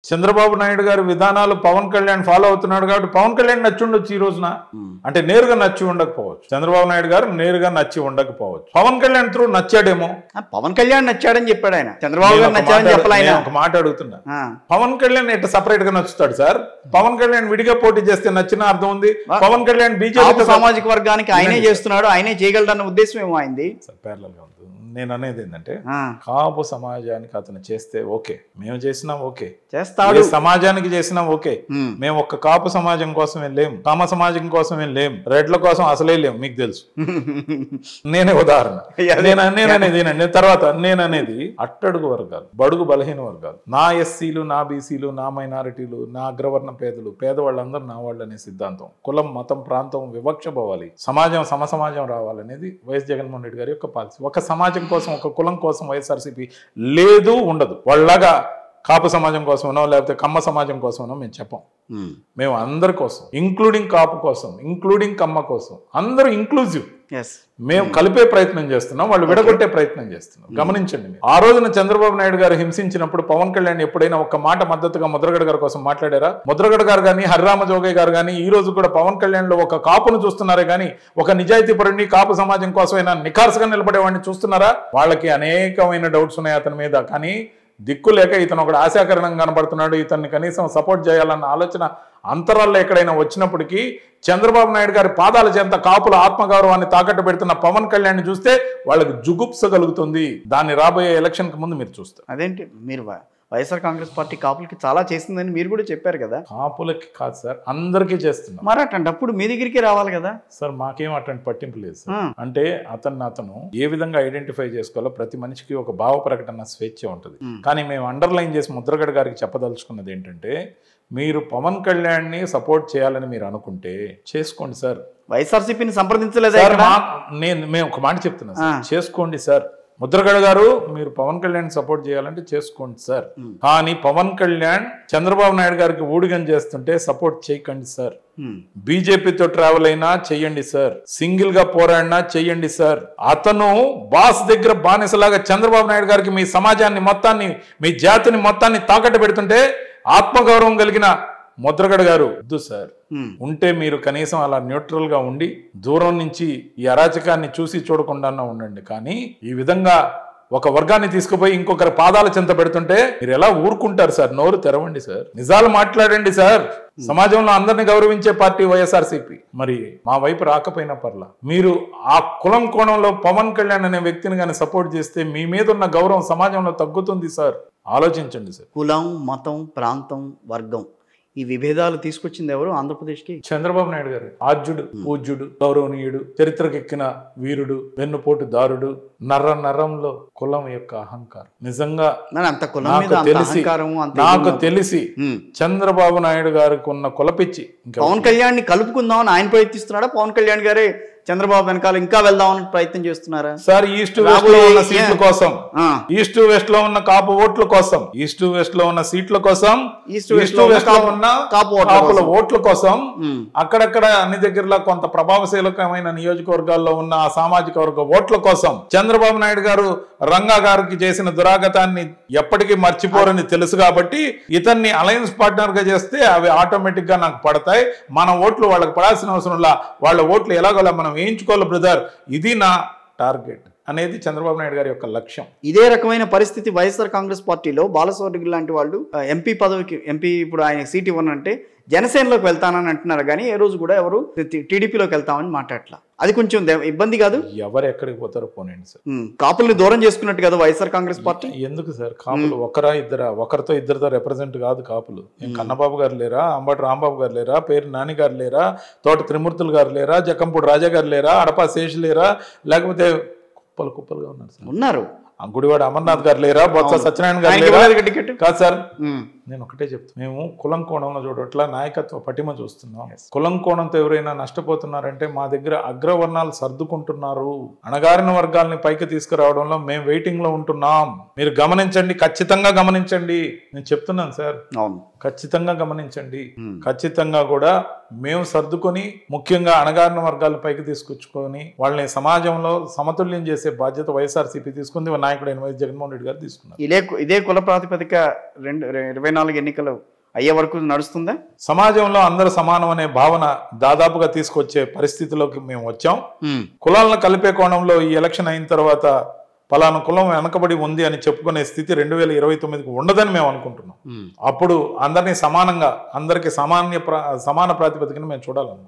చంద్రబాబు నాయుడు గారి విధానాలు పవన్ కళ్యాణ్ ఫాలో అవుతున్నాడు కాబట్టి పవన్ కళ్యాణ్ నచ్చి ఉండొచ్చు ఈ రోజున. అంటే నేరుగా నచ్చి ఉండకపోవచ్చు, చంద్రబాబు నాయుడు గారు నేరుగా నచ్చి ఉండకపోవచ్చు. పవన్ కళ్యాణ్ త్రూ నచ్చాడేమో. పవన్ కళ్యాణ్ నచ్చాడని చెప్పాడు ఆయన, చంద్రబాబు గారు నచ్చాడని చెప్పాలి ఆయన. ఒక మాట అడుగుతున్నా, పవన్ కళ్యాణ్ ఎట్లా సపరేట్ గా నచ్చుతాడు సార్? పవన్ కళ్యాణ్ విడిగా పోటీ చేస్తే నచ్చిన అర్థం ఉంది. పవన్ కళ్యాణ్ బీజేపీ సామాజిక వర్గానికి ఆయనే చేస్తున్నాడు, ఆయనే చేయగలడన్న ఉద్దేశం ఏమో అయింది. ప్యారలల్ గా ఉంది. నేను అనేది ఏంటంటే, కాపు సమాజానికి అతను చేస్తే ఓకే, మేము చేసినాం ఓకే, చేస్తాడు, సమాజానికి చేసినాం ఓకే. మేము ఒక్క కాపు సమాజం కోసమే లేం, కామ సమాజం కోసమే లేం, రెడ్ల కోసం అసలే లేం, మీకు తెలుసు. నేనే ఉదాహరణ. తర్వాత నేననేది అట్టడుగు వర్గాలు, బడుగు బలహీన వర్గాలు, నా ఎస్సీలు, నా బీసీలు, నా మైనారిటీలు, నా అగ్రవర్ణ పేదలు, పేదవాళ్ళందరూ నా వాళ్ళు అనే సిద్ధాంతం, కులం మతం ప్రాంతం వివక్ష పోవాలి, సమాజం సమసమాజం రావాలనేది వైఎస్ జగన్మోహన్ రెడ్డి గారి యొక్క పాలసీ. ఒక సమాజం కోసం, ఒక కులం కోసం వైఎస్ఆర్సీపీ లేదు, ఉండదు. వాళ్ళలాగా కాపు సమాజం కోసమనో లేకపోతే కమ్మ సమాజం కోసమనో మేము చెప్పం. మేము అందరి కోసం, ఇంక్లూడింగ్ కాపు కోసం, ఇంక్లూడింగ్ కమ్మ కోసం, అందరూ ఇంక్లూజివ్. మేము కలిపే ప్రయత్నం చేస్తున్నాం, వాళ్ళు విడగొట్టే ప్రయత్నం చేస్తున్నాం. గమనించండి, ఆ రోజున చంద్రబాబు నాయుడు గారు హింసించినప్పుడు పవన్ కళ్యాణ్ ఎప్పుడైనా ఒక్క మాట మద్దతుగా ముద్రగడ గారి కోసం మాట్లాడారా? ముద్రగడ గారు కానీ, హరిరామ జోగయ్య గారు కానీ ఈ రోజు కూడా పవన్ కళ్యాణ్ లో ఒక కాపును చూస్తున్నారే కానీ ఒక నిజాయితీ పరుడిని, కాపు సమాజం కోసమైనా నిఖార్సుగా నిలబడేవాడిని చూస్తున్నారా? వాళ్ళకి అనేకమైన డౌట్స్ ఉన్నాయి అతని మీద. కానీ దిక్కు లేక ఇతను ఒకటి ఆశాకరణంగా కనబడుతున్నాడు, ఇతన్ని కనీసం సపోర్ట్ చేయాలన్న ఆలోచన అంతరాల్లో ఎక్కడైనా వచ్చినప్పటికీ చంద్రబాబు నాయుడు గారి పాదాల చెంత కాపుల ఆత్మగౌరవాన్ని తాకట్టు పెడుతున్న పవన్ కళ్యాణ్ చూస్తే వాళ్ళకి జుగుప్స కలుగుతుంది. దాన్ని రాబోయే ఎలక్షన్ కి ముందు మీరు చూస్తారు. అదేంటి, మీరు వైఎస్ఆర్ కాంగ్రెస్ పార్టీ కాపులకి చాలా చేసిందని మీరు కూడా చెప్పారు కదా. కాపులకి కాదు సార్, అందరికీ చేస్తున్నాం. మరి అప్పుడు మీ దగ్గరికి రావాలి కదా సార్. మాకేం అటువంటి పట్టింపు లేదు సార్. అంటే అతను ఏ విధంగా ఐడెంటిఫై చేసుకోవాలో ప్రతి మనిషికి ఒక భావ ప్రకటన స్వేచ్ఛ ఉంటుంది. కానీ మేము అండర్లైన్ చేసి ముద్రగడ గారికి చెప్పదలుచుకున్నది ఏంటంటే, మీరు పవన్ కళ్యాణ్ ని సపోర్ట్ చేయాలని మీరు అనుకుంటే చేసుకోండి సార్. వైఎస్ఆర్సీపీని సంప్రదించలేదు. మేము ఒక మాట చెప్తున్నా సార్, చేసుకోండి సార్. ముద్రగడ గారు, మీరు పవన్ కళ్యాణ్ సపోర్ట్ చేయాలంటే చేసుకోండి సార్. కానీ పవన్ కళ్యాణ్ చంద్రబాబు నాయుడు గారికి ఊడిగం చేస్తుంటే సపోర్ట్ చేయకండి సార్. బీజేపీతో ట్రావెల్ అయినా చెయ్యండి సార్, సింగిల్ గా పోరాడినా చెయ్యండి సార్. అతను బాస్ దగ్గర బానిసలాగా చంద్రబాబు నాయుడు గారికి మీ సమాజాన్ని మొత్తాన్ని, మీ జాతిని మొత్తాన్ని తాకట్టు పెడుతుంటే ఆత్మగౌరవం కలిగిన ముద్రగడ గారు వద్దు సార్. ఉంటే మీరు కనీసం అలా న్యూట్రల్ గా ఉండి దూరం నుంచి ఈ అరాచకాన్ని చూసి చూడకుండా ఉండండి. కానీ ఈ విధంగా ఒక వర్గాన్ని తీసుకుపోయి ఇంకొకరి పాదాల చెంత పెడుతుంటే మీరు ఎలా ఊరుకుంటారు సార్? నోరు తెరవండి సార్, నిజాలు మాట్లాడండి సార్. సమాజంలో అందరిని గౌరవించే పార్టీ వైఎస్ఆర్సీపీ. మరి మా వైపు రాకపోయినా పర్లా, మీరు ఆ కులం కోణంలో పవన్ కళ్యాణ్ అనే వ్యక్తిని కానీ సపోర్ట్ చేస్తే మీ మీద ఉన్న గౌరవం సమాజంలో తగ్గుతుంది సార్. ఆలోచించండి సార్. కులం, మతం, ప్రాంతం, వర్గం ఈ విభేదాలు తీసుకొచ్చింది ఎవరు ఆంధ్రప్రదేశ్కి? చంద్రబాబు నాయుడు గారు. ఆద్యుడు, పూజ్యుడు, గౌరవనీయుడు, చరిత్రకెక్కిన వీరుడు, వెన్నుపోటు దారుడు, నరంలో కులం యొక్క అహంకారం. నిజంగా నాకు తెలిసి చంద్రబాబు నాయుడు గారికి ఉన్న కులపిచ్చి పవన్ కళ్యాణ్ ని కలుపుకుందామని ఆయన ప్రయత్నిస్తున్నాడా? పవన్ కళ్యాణ్ గారే చంద్రబాబు వెనకాల ఇంకా వెళ్దామని ప్రయత్నం చేస్తున్నారా సార్? ఈస్ట్ వెస్ట్ లో ఉన్న సీట్ల కోసం, ఈస్ట్ వెస్ట్ లో ఉన్న కాపు ఓట్ల కోసం, ఈస్ట్ వెస్ట్ లో ఉన్న సీట్ల కోసం, ఈస్ట్ వెస్ట్ లో ఉన్న కాపుల ఓట్ల కోసం, అక్కడక్కడ అన్ని దగ్గరలో కొంత ప్రభావశీలకమైన నియోజకవర్గాల్లో ఉన్న సామాజిక వర్గ ఓట్ల కోసం చంద్రబాబు నాయుడు గారు రంగా గారికి చేసిన దురాగతాన్ని ఎప్పటికీ మర్చిపోరని తెలుసు కాబట్టి ఇతన్ని అలయన్స్ పార్ట్నర్ గా చేస్తే అవి ఆటోమేటిక్ గా నాకు పడతాయి. మన ఓట్లు వాళ్ళకి పడాల్సిన అవసరం లా, వాళ్ళ ఓట్లు ఎలాగోలా మనం వేయించుకోవాలి బ్రదర్, ఇది నా టార్గెట్ అనేది చంద్రబాబు నాయుడు గారి యొక్క లక్ష్యం. ఇదే రకమైన పరిస్థితి వైఎస్ఆర్ కాంగ్రెస్ పార్టీలో బాలసౌరి లాంటి వాళ్ళు ఎంపీ పదవికి, ఎంపీ ఇప్పుడు ఆయన సీట్ ఇవ్వనంటే జనసేనలోకి వెళ్తానని అంటున్నారు. కానీ ఏ రోజు కూడా ఎవరు టీడీపీలోకి వెళ్తామని మాట్లాడట్లా. అది కొంచెం ఇబ్బంది కాదు? ఎవరు ఎక్కడికి పోతారో పోనండి సార్. కాపుల్ని దూరం చేసుకున్నట్టు కదా వైఎస్ఆర్ కాంగ్రెస్ పార్టీ. ఎందుకు సార్ కాపులు ఒకరా ఇద్దరా? ఒకరితో ఇద్దరితో రిప్రజెంట్ కాదు కాపులు. కన్నబాబు గారు లేరా? అంబటి రాంబాబు గారు లేరా? పేరు నాని గారు లేరా? తోట త్రిమూర్తులు గారు లేరా? జక్కంపూడి రాజా గారు లేరా? అడపా శేషు లేరా? లేకపోతే కుప్పలుగా ఉన్నారు సార్. ఉన్నారు. గుడివాడ అమర్నాథ్ గారు లేరా? బొత్స సత్యనారాయణ గారు లేరా? కాదు సార్, నేను ఒకటే చెప్తాను, మేము కులం కోణంలో చూడట్లా నాయకత్వ పటిమ చూస్తున్నాం. కులం కోణంతో ఎవరైనా నష్టపోతున్నారంటే మా దగ్గర అగ్రవర్ణాలు సర్దుకుంటున్నారు. అణగారిన వర్గాల్ని పైకి తీసుకురావడంలో మేము వెయిటింగ్ లో ఉంటున్నాం. మీరు గమనించండి, ఖచ్చితంగా గమనించండి. నేను చెప్తున్నాను సార్, ఖచ్చితంగా గమనించండి. ఖచ్చితంగా కూడా మేము సర్దుకొని ముఖ్యంగా అణగారిన వర్గాల పైకి తీసుకొచ్చుకొని వాళ్ళని సమాజంలో సమతుల్యం చేసే బాధ్యత వైఎస్ఆర్సీపీ తీసుకుంది. నాయకుడు వైఎస్ జగన్మోహన్ రెడ్డి గారు తీసుకున్నారు. ఇదే కుల ప్రాతిపదిక 2024 2024 ఎన్నికలు అయ్యే వరకు నడుస్తుందా? సమాజంలో అందరూ సమానం అనే భావన దాదాపుగా తీసుకొచ్చే పరిస్థితిలోకి మేము వచ్చాం. కులాలను కలిపే కోణంలో ఈ ఎలక్షన్ అయిన తర్వాత పలానా కులం వెనకబడి ఉంది అని చెప్పుకునే స్థితి 2029కి ఉండదని మేము అనుకుంటున్నాం. అప్పుడు అందరినీ సమానంగా, అందరికీ సమాన ప్రాతిపదికన మేము చూడాలనుకుంటున్నాం.